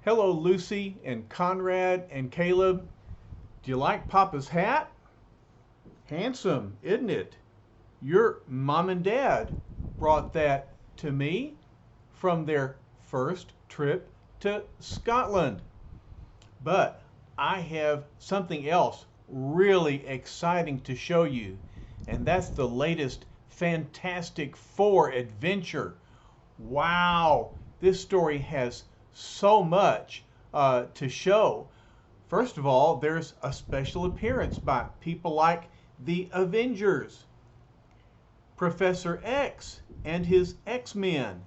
Hello, Lucy and Conrad and Caleb. Do you like Papa's hat? Handsome, isn't it? Your mom and dad brought that to me from their first trip to Scotland. But I have something else really exciting to show you, and that's the latest Fantastic Four adventure. Wow, this story has so much to show. First of all, there's a special appearance by people like the Avengers, Professor X and his X-Men,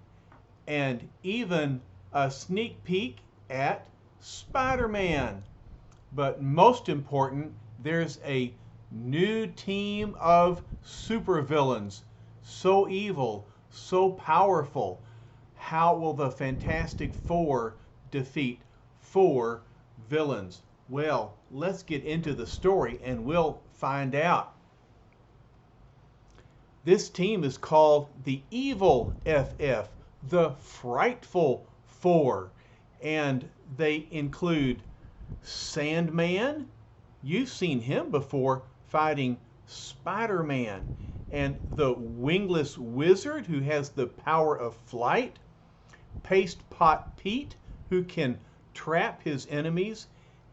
and even a sneak peek at Spider-Man. But most important, there's a new team of supervillains. So evil, so powerful. How will the Fantastic Four defeat four villains? Well, let's get into the story and we'll find out. This team is called the Evil FF, the Frightful Four, and they include Sandman. You've seen him before fighting Spider-Man, and the wingless wizard who has the power of flight, Paste Pot Pete who can trap his enemies,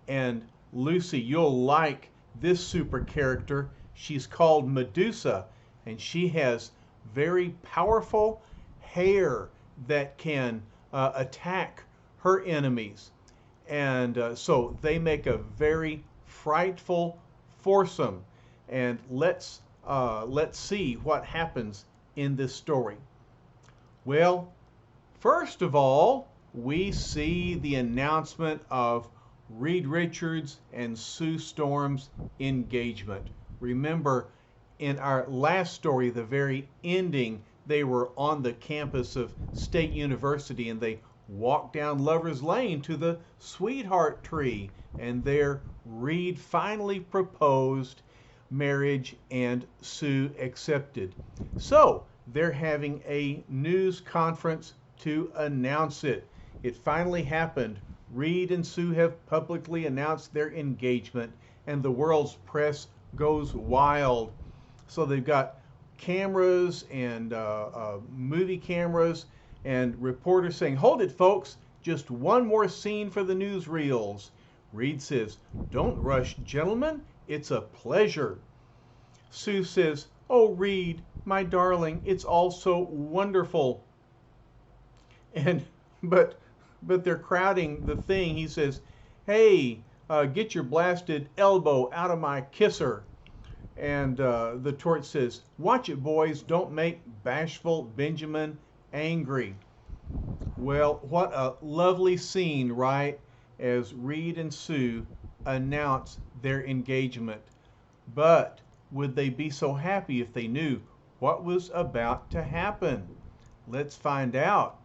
and Lucy, you'll like this super character. She's called Medusa, and she has very powerful hair that can attack her enemies. And so they make a very frightful foursome. And let's see what happens in this story. Well, first of all, we see the announcement of Reed Richards and Sue Storm's engagement. Remember, in our last story, the very ending, they were on the campus of State University and they walked down Lover's Lane to the sweetheart tree, and there Reed finally proposed marriage and Sue accepted. So they're having a news conference to announce it. It finally happened. Reed and Sue have publicly announced their engagement, and the world's press goes wild. So they've got cameras and movie cameras and reporters saying, "Hold it, folks, just one more scene for the newsreels." Reed says, "Don't rush, gentlemen, it's a pleasure." Sue says, "Oh, Reed, my darling, it's all so wonderful." And but they're crowding the thing. He says, "Hey, get your blasted elbow out of my kisser." And the torch says, "Watch it, boys, don't make bashful Benjamin angry." Well, what a lovely scene, right? As Reed and Sue announce their engagement. But would they be so happy if they knew what was about to happen? Let's find out.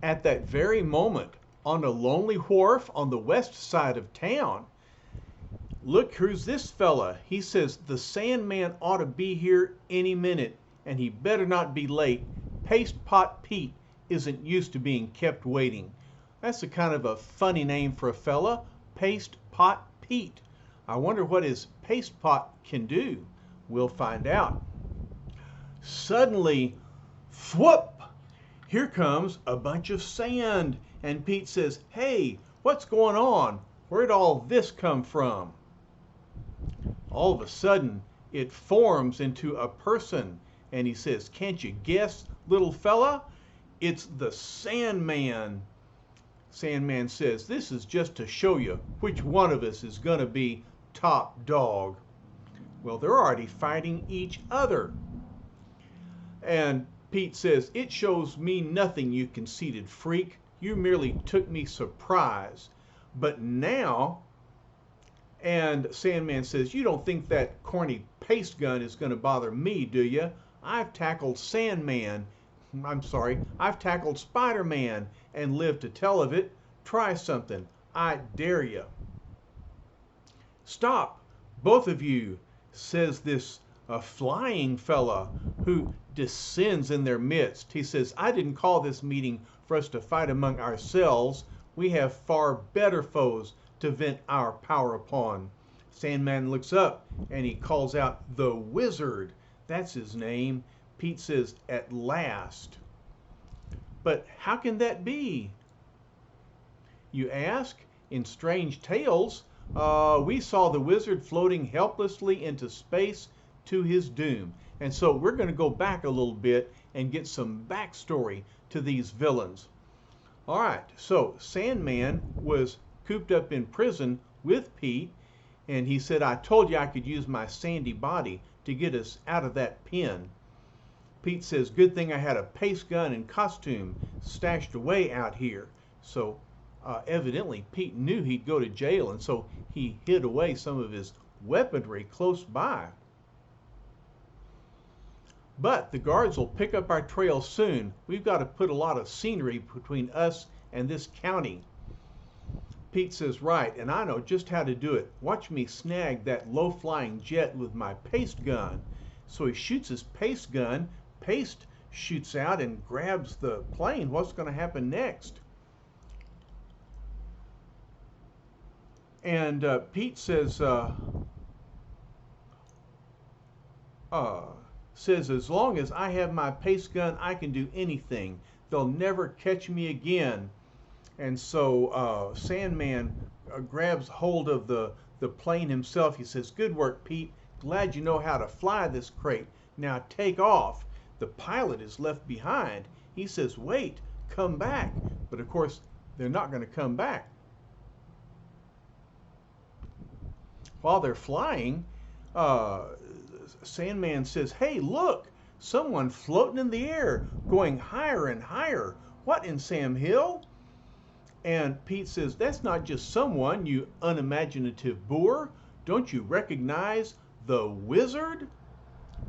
At that very moment, on a lonely wharf on the west side of town, look who's this fella. He says the Sandman ought to be here any minute, and he better not be late. Paste Pot Pete isn't used to being kept waiting. That's a kind of a funny name for a fella, Paste Pot Pete. I wonder what his paste pot can do. We'll find out. Suddenly, thwop! Here comes a bunch of sand, and Pete says, "Hey, what's going on? Where'd all this come from?" All of a sudden, it forms into a person, and he says, "Can't you guess, little fella? It's the Sandman." Sandman says, "This is just to show you which one of us is going to be top dog." Well, they're already fighting each other. And Pete says, "It shows me nothing, you conceited freak. You merely took me surprise. But now..." And Sandman says, "You don't think that corny paste gun is going to bother me, do you? I've tackled I've tackled Spider-Man and lived to tell of it. Try something. I dare you." "Stop, both of you," says this flying fella who descends in their midst. He says, I didn't call this meeting for us to fight among ourselves. We have far better foes to vent our power upon. Sandman looks up and he calls out, the Wizard. That's his name. Pete says, at last. But how can that be? You ask? In strange tales, we saw the Wizard floating helplessly into space to his doom. And so we're going to go back a little bit and get some backstory to these villains. All right, so Sandman was cooped up in prison with Pete, and he said, I told you I could use my sandy body to get us out of that pen. Pete says, good thing I had a paste gun and costume stashed away out here. So evidently Pete knew he'd go to jail, and so he hid away some of his weaponry close by. But the guards will pick up our trail soon. We've got to put a lot of scenery between us and this county. Pete says, right, and I know just how to do it. Watch me snag that low-flying jet with my paste gun. So he shoots his paste gun. Paste shoots out and grabs the plane. What's going to happen next? And Pete says, as long as I have my paste gun, I can do anything. They'll never catch me again. And so Sandman grabs hold of the plane himself. He says, good work, Pete. Glad you know how to fly this crate. Now take off. The pilot is left behind. He says, wait, come back. But of course, they're not going to come back. While they're flying, Sandman says, hey, look, someone floating in the air, going higher and higher. What in Sam Hill? And Pete says, that's not just someone, you unimaginative boor. Don't you recognize the Wizard?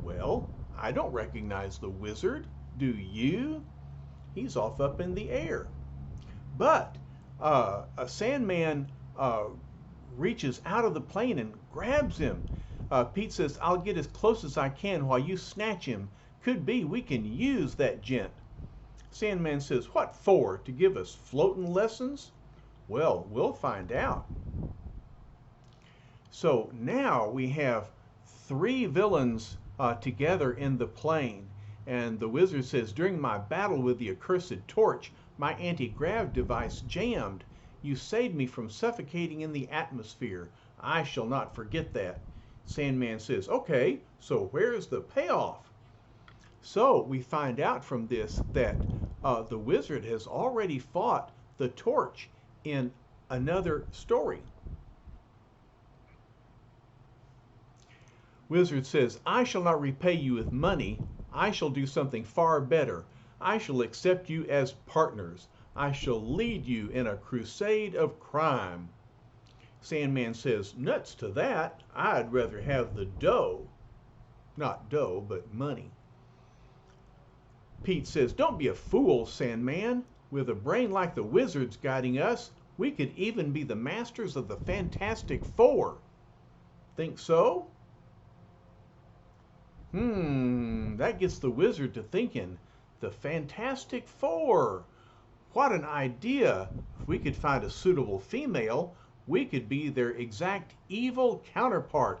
Well, I don't recognize the Wizard. Do you? He's off up in the air. But a Sandman reaches out of the plane and grabs him. Pete says, I'll get as close as I can while you snatch him. Could be we can use that gent. Sandman says, what for? To give us floating lessons? Well, we'll find out. So now we have three villains together in the plane. And the Wizard says, during my battle with the accursed torch, my anti-grav device jammed. You saved me from suffocating in the atmosphere. I shall not forget that. Sandman says, okay, so where's the payoff? So we find out from this that the Wizard has already fought the torch in another story. Wizard says, I shall not repay you with money. I shall do something far better. I shall accept you as partners. I shall lead you in a crusade of crime. Sandman says, nuts to that. I'd rather have the dough. Not dough, but money. Pete says, don't be a fool, Sandman. With a brain like the Wizard's guiding us, we could even be the masters of the Fantastic Four. Think so? That gets the Wizard to thinking. The Fantastic Four. What an idea. If we could find a suitable female, we could be their exact evil counterpart.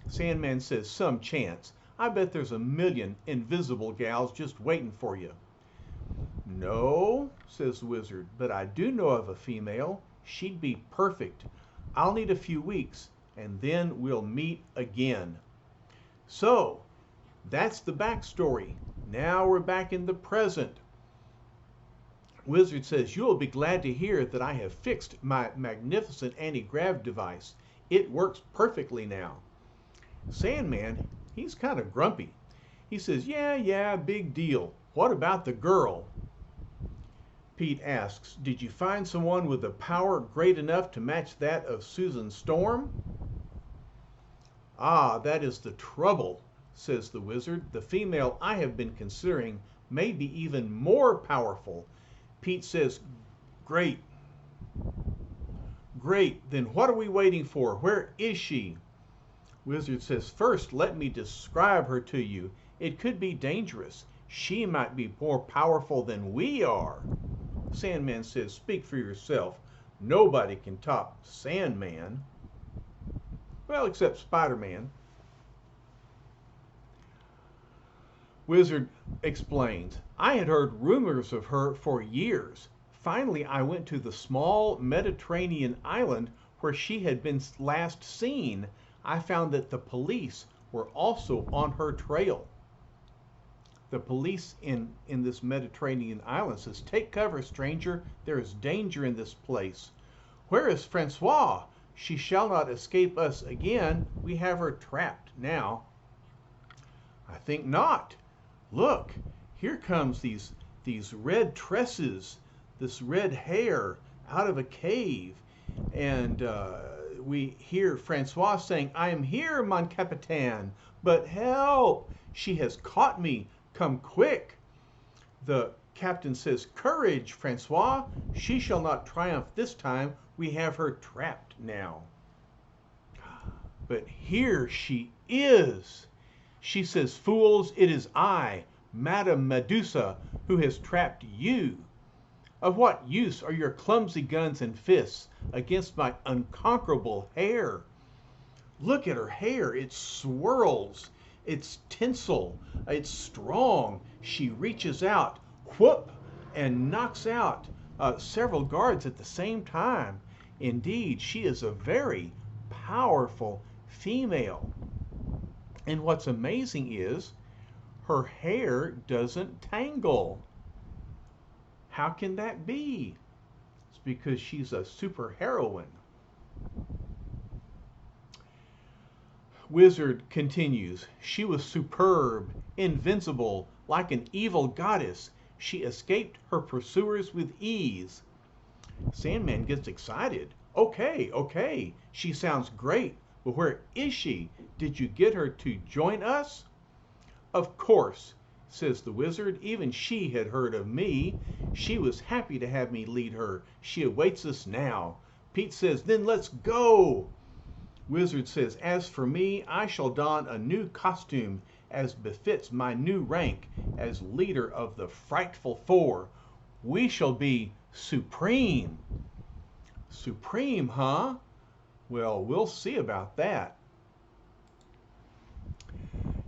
Sandman says, some chance. I bet there's a million invisible gals just waiting for you. No, says the Wizard, but I do know of a female. She'd be perfect. I'll need a few weeks, and then we'll meet again. So, that's the backstory. Now we're back in the present. Wizard says, you'll be glad to hear that I have fixed my magnificent anti-grav device. It works perfectly now. Sandman, he's kind of grumpy. He says, yeah, big deal. What about the girl? Pete asks, did you find someone with a power great enough to match that of Susan Storm? Ah, that is the trouble, says the Wizard. The female I have been considering may be even more powerful. Pete says, great. Great, then what are we waiting for? Where is she? Wizard says, first let me describe her to you. It could be dangerous. She might be more powerful than we are. Sandman says, speak for yourself. Nobody can top Sandman. Well, except Spider-Man. Wizard explains, I had heard rumors of her for years. Finally, I went to the small Mediterranean island where she had been last seen. I found that the police were also on her trail. The police in this Mediterranean island says, take cover, stranger. There is danger in this place. Where is Francois? She shall not escape us again. We have her trapped now. I think not. Look, here comes these red tresses, this red hair out of a cave. And we hear Francois saying, I am here, mon capitaine, but help! She has caught me. Come quick. The captain says, courage, Francois. She shall not triumph this time. We have her trapped now. But here she is. She says, fools, it is I, Madame Medusa, who has trapped you. Of what use are your clumsy guns and fists against my unconquerable hair? Look at her hair. It swirls. It's tinsel. It's strong. She reaches out, whoop, and knocks out several guards at the same time. Indeed, she is a very powerful female. And what's amazing is her hair doesn't tangle. How can that be? It's because she's a super heroine. Wizard continues, she was superb, invincible, like an evil goddess. She escaped her pursuers with ease. Sandman gets excited. Okay, she sounds great, but where is she? Did you get her to join us? Of course, says the wizard. Even she had heard of me. She was happy to have me lead her. She awaits us now. Pete says, then let's go. Wizard says, as for me, I shall don a new costume as befits my new rank as leader of the Frightful Four. We shall be supreme. Supreme, huh? Well, we'll see about that.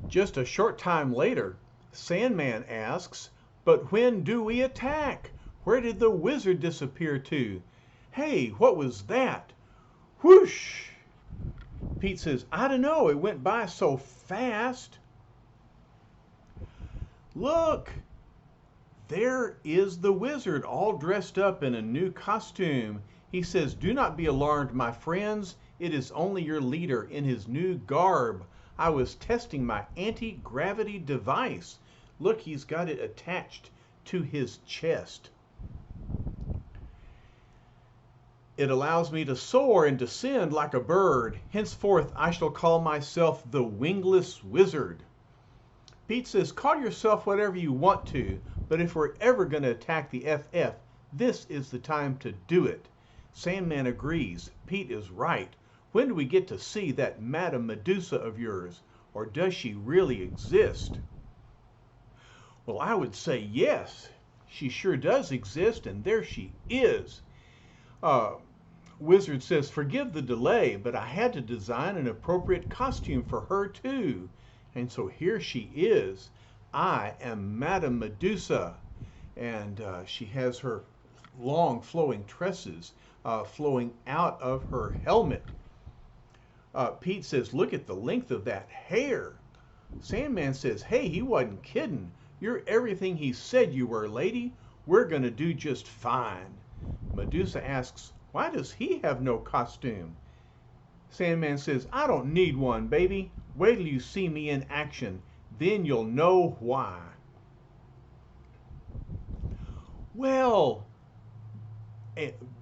Just a short time later, Sandman asks, but when do we attack? Where did the wizard disappear to? Hey, what was that? Whoosh! Pete says, I don't know, it went by so fast. Look, there is the wizard all dressed up in a new costume. He says, do not be alarmed, my friends. It is only your leader in his new garb. I was testing my anti-gravity device. Look, he's got it attached to his chest. It allows me to soar and descend like a bird. Henceforth, I shall call myself the Wingless Wizard. Pete says, call yourself whatever you want to, but if we're ever going to attack the FF, this is the time to do it. Sandman agrees. Pete is right. When do we get to see that Madame Medusa of yours? Or does she really exist? Well, I would say yes. She sure does exist, and there she is. Wizard says, forgive the delay, but I had to design an appropriate costume for her too. And so here she is. I am Madame Medusa. And she has her long flowing tresses flowing out of her helmet. Pete says, look at the length of that hair. Sandman says, hey, he wasn't kidding. You're everything he said you were, lady. We're going to do just fine. Medusa asks, why does he have no costume? Sandman says, I don't need one, baby. Wait till you see me in action. Then you'll know why. Well,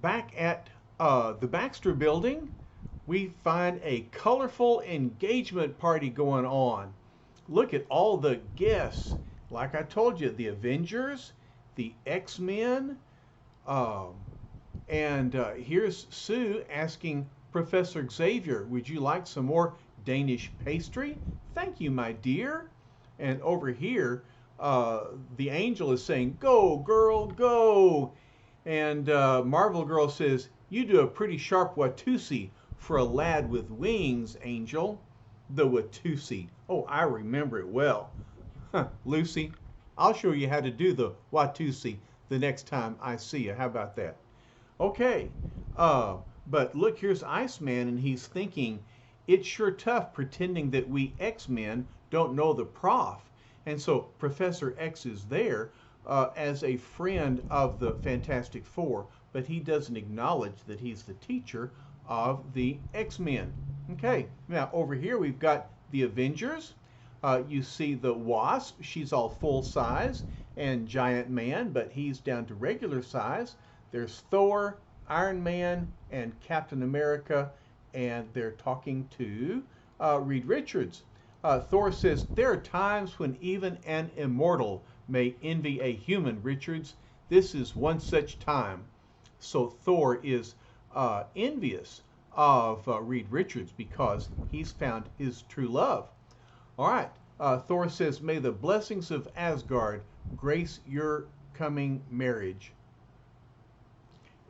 back at the Baxter building, we find a colorful engagement party going on. Look at all the guests. Like I told you, the Avengers, the X-Men, and here's Sue asking Professor Xavier, would you like some more Danish pastry? Thank you, my dear. And over here, the angel is saying, "Go, girl, go." And Marvel Girl says, "You do a pretty sharp Watusi for a lad with wings, angel." The Watusi. Oh, I remember it well. Huh, Lucy, I'll show you how to do the Watusi the next time I see you. How about that? Okay. But look, here's Iceman, and he's thinking, it's sure tough pretending that we X-Men don't know the prof. And so Professor X is there as a friend of the Fantastic Four, but he doesn't acknowledge that he's the teacher of the X-Men. Okay, now over here we've got the Avengers. You see the Wasp, she's all full size, and Giant Man, but he's down to regular size. There's Thor, Iron Man, and Captain America, and they're talking to Reed Richards. Thor says, "There are times when even an immortal may envy a human, Richards. This is one such time." So Thor is envious of Reed Richards because he's found his true love. All right, Thor says, "May the blessings of Asgard grace your coming marriage."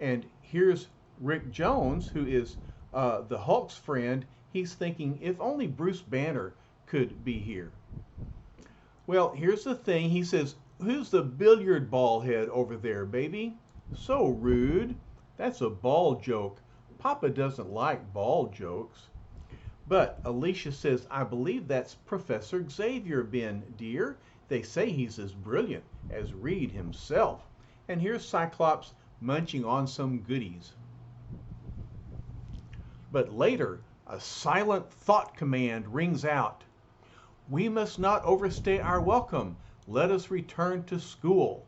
And here's Rick Jones, who is the Hulk's friend. He's thinking, if only Bruce Banner could be here. Well, here's the thing. He says, "Who's the billiard ball head over there, baby?" So rude. That's a ball joke. Papa doesn't like ball jokes. But Alicia says, "I believe that's Professor Xavier, Ben, dear. They say he's as brilliant as Reed himself." And here's Cyclops munching on some goodies. But later, a silent thought command rings out. "We must not overstay our welcome. Let us return to school."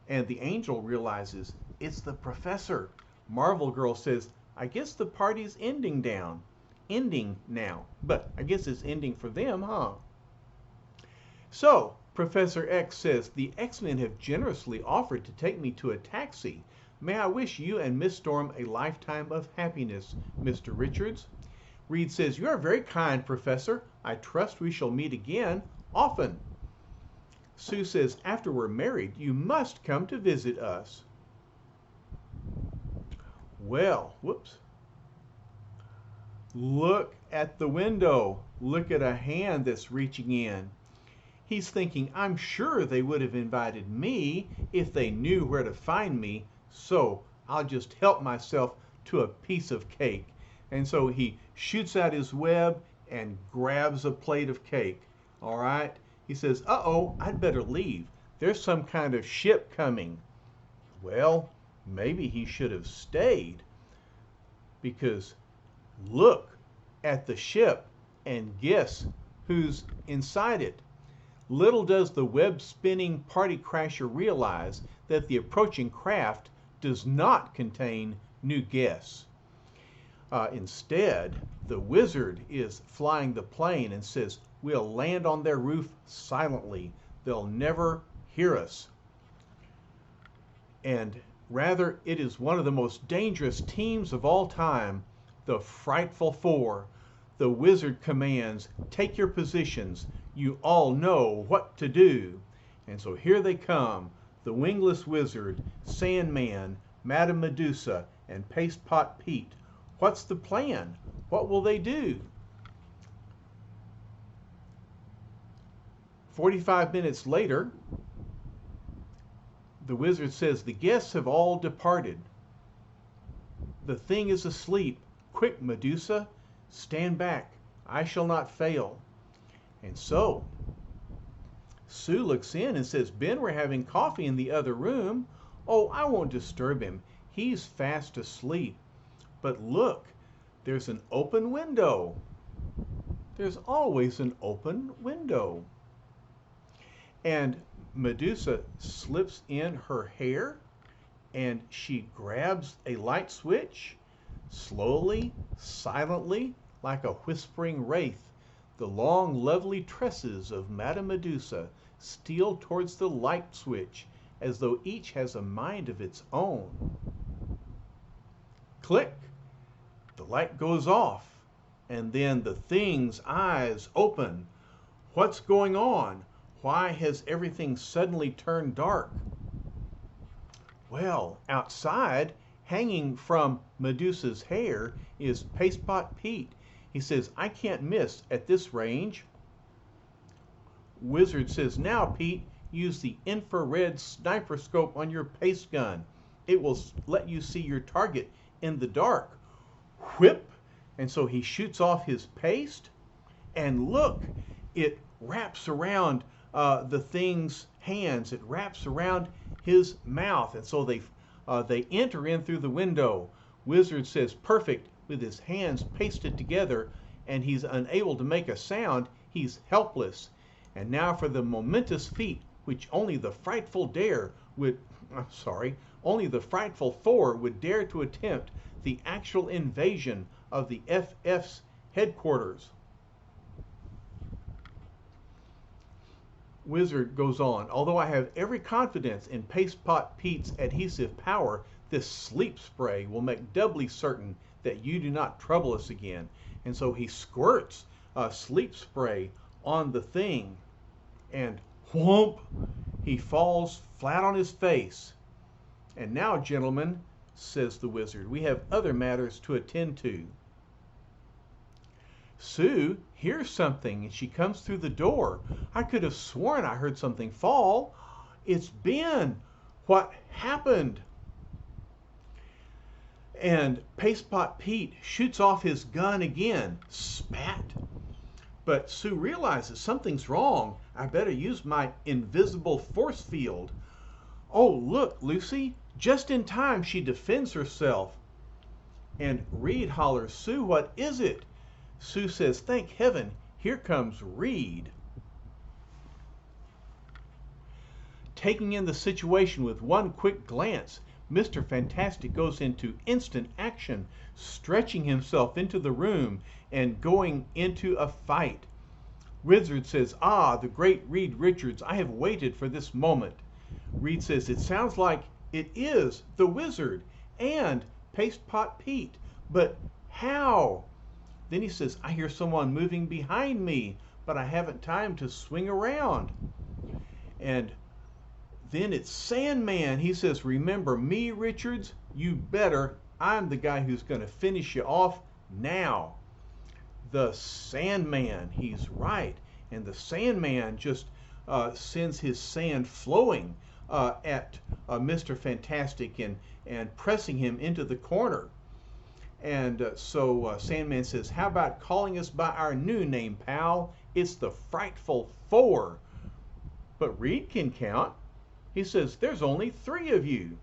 And the angel realizes it's the professor. Marvel Girl says, "I guess the party's ending now. But I guess it's ending for them, huh?" So Professor X says, "The X-Men have generously offered to take me to a taxi. May I wish you and Miss Storm a lifetime of happiness, Mr. Richards." Reed says, "You are very kind, Professor. I trust we shall meet again often." Sue says, "After we're married, you must come to visit us." Well, whoops. Look at the window. Look at a hand that's reaching in. He's thinking, I'm sure they would have invited me if they knew where to find me, so I'll just help myself to a piece of cake. And so he shoots out his web and grabs a plate of cake. All right? He says, "Uh-oh, I'd better leave. There's some kind of ship coming." Well, maybe he should have stayed, because look at the ship and guess who's inside it. Little does the web-spinning party crasher realize that the approaching craft does not contain new guests. Instead, the wizard is flying the plane and says, "We'll land on their roof silently. They'll never hear us." And rather, it is one of the most dangerous teams of all time, the Frightful Four. The wizard commands, "Take your positions. You all know what to do." And so here they come, the Wingless Wizard, Sandman, Madame Medusa, and Paste Pot Pete. What's the plan? What will they do? 45 minutes later, the wizard says, "The guests have all departed. The thing is asleep. Quick, Medusa, stand back. I shall not fail." And so Sue looks in and says, "Ben, we're having coffee in the other room." "Oh, I won't disturb him. He's fast asleep." But look, there's an open window. There's always an open window. And Medusa slips in her hair and she grabs a light switch. Slowly, silently, like a whispering wraith, the long, lovely tresses of Madame Medusa steal towards the light switch as though each has a mind of its own. Click! The light goes off, and then the thing's eyes open. What's going on? Why has everything suddenly turned dark? Well, outside, hanging from Medusa's hair, is Pastepot Pete. He says, I can't miss at this range. Wizard says, now, Pete, use the infrared sniper scope on your paste gun. It will let you see your target in the dark. Whip! And so he shoots off his paste, and look, it wraps around the thing's hands. It wraps around his mouth, and so they enter in through the window. Wizard says, perfect, with his hands pasted together, and he's unable to make a sound. He's helpless. And now for the momentous feat which only the Frightful Four would dare to attempt, the actual invasion of the FF's headquarters. Wizard goes on, although I have every confidence in Pastepot Pete's adhesive power, this sleep spray will make doubly certain that you do not trouble us again. And so he squirts sleep spray on the thing, and whoomp, he falls flat on his face. And now, gentlemen, says the wizard, we have other matters to attend to. Sue hears something, and she comes through the door. I could have sworn I heard something fall. It's Ben. What happened? And Pastepot Pete shoots off his gun again. Spat. But Sue realizes something's wrong. I better use my invisible force field. Oh, look, Lucy. Just in time, she defends herself. And Reed hollers, Sue, what is it? Sue says, thank heaven, here comes Reed. Taking in the situation with one quick glance, Mr. Fantastic goes into instant action, stretching himself into the room and going into a fight. Wizard says, ah, the great Reed Richards, I have waited for this moment. Reed says, it sounds like it is the wizard and Pastepot Pete, but how? Then he says, I hear someone moving behind me, but I haven't time to swing around. And then it's Sandman. He says, remember me, Richards? You better. I'm the guy who's going to finish you off now. The Sandman, he's right. And the Sandman just sends his sand flowing at Mr. Fantastic and pressing him into the corner. And so Sandman says, how about calling us by our new name, pal? It's the Frightful Four. But Reed can count. He says, there's only 3 of you.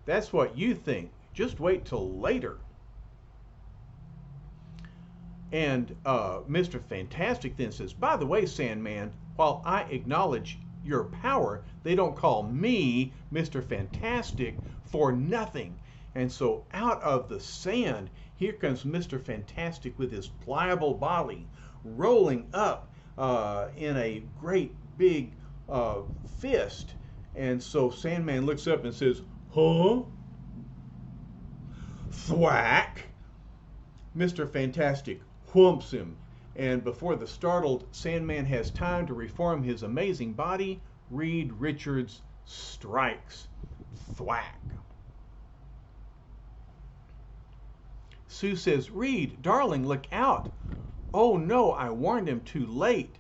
That's what you think. Just wait till later. And Mr. Fantastic then says, by the way, Sandman, while I acknowledge your power, they don't call me Mr. Fantastic for nothing. And so out of the sand, here comes Mr. Fantastic with his pliable body, rolling up in a great big fist. And so Sandman looks up and says, huh? Thwack! Mr. Fantastic whumps him. And before the startled Sandman has time to reform his amazing body, Reed Richards strikes. Thwack! Sue says, Reed, darling, look out. Oh no, I warned him too late.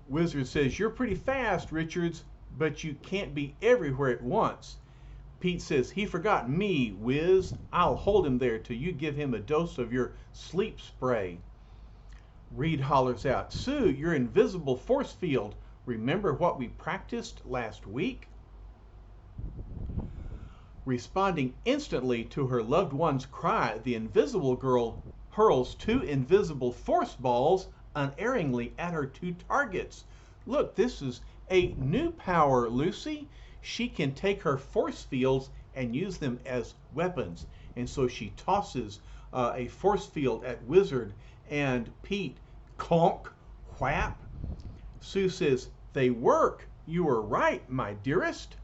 Wizard says, you're pretty fast, Richards, but you can't be everywhere at once. Pete says, he forgot me, Wiz. I'll hold him there till you give him a dose of your sleep spray. Reed hollers out, Sue, your invisible force field. Remember what we practiced last week? Responding instantly to her loved one's cry, the invisible girl hurls 2 invisible force balls unerringly at her 2 targets. Look, this is a new power, Lucy. She can take her force fields and use them as weapons. And so she tosses a force field at Wizard and Pete. Conk, whap. Sue says, they work. You were right, my dearest.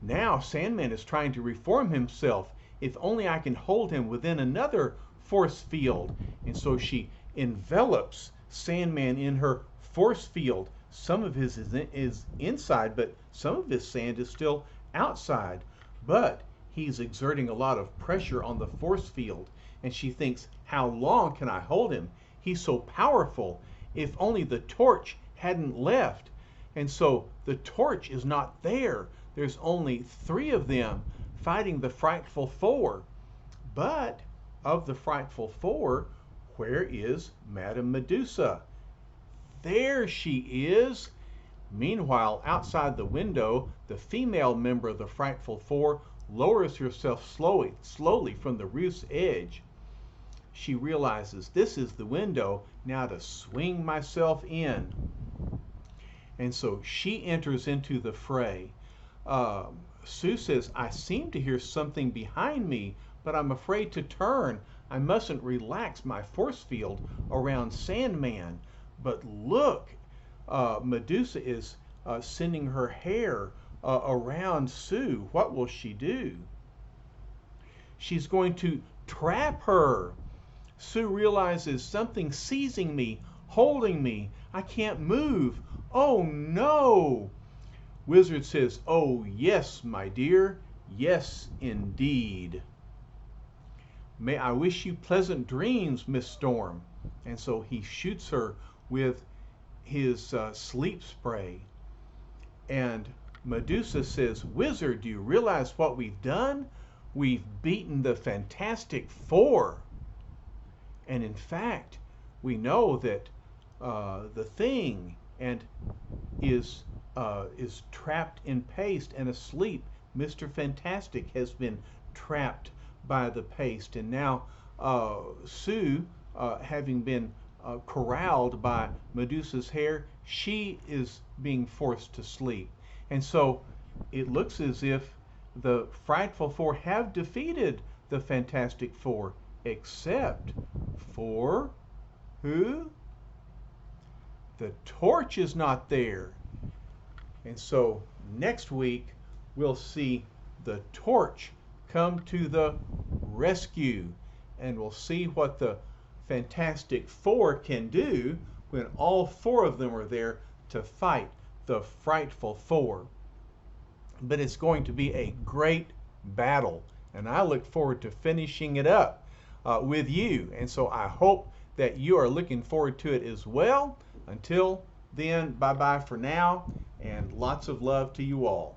Now Sandman is trying to reform himself. If only I can hold him within another force field. And so she envelops Sandman in her force field. Some of his is inside, but some of his sand is still outside. But he's exerting a lot of pressure on the force field. And she thinks, how long can I hold him? He's so powerful. If only the torch hadn't left. And so the torch is not there. There's only 3 of them fighting the Frightful Four. But of the Frightful Four, where is Madame Medusa? There she is. Meanwhile, outside the window, the female member of the Frightful Four lowers herself slowly from the roof's edge. She realizes this is the window now to swing myself in. And so she enters into the fray. Sue says, I seem to hear something behind me, but I'm afraid to turn. I mustn't relax my force field around Sandman. But look, Medusa is sending her hair around Sue. What will she do? She's going to trap her. Sue realizes something's seizing me, holding me. I can't move. Oh no! Wizard says, oh yes, my dear. Yes, indeed. May I wish you pleasant dreams, Miss Storm. And so he shoots her with his sleep spray. And Medusa says, Wizard, do you realize what we've done? We've beaten the Fantastic Four. And in fact, we know that the Thing is trapped in paste and asleep. Mr. Fantastic has been trapped by the paste, and now Sue, having been corralled by Medusa's hair, she is being forced to sleep. And so it looks as if the Frightful Four have defeated the Fantastic Four, except for who? The torch is not there. And so next week we'll see the torch come to the rescue, and we'll see what the Fantastic Four can do when all 4 of them are there to fight the Frightful Four. But it's going to be a great battle, and I look forward to finishing it up with you. And so I hope that you are looking forward to it as well. Until then, bye-bye for now, and lots of love to you all.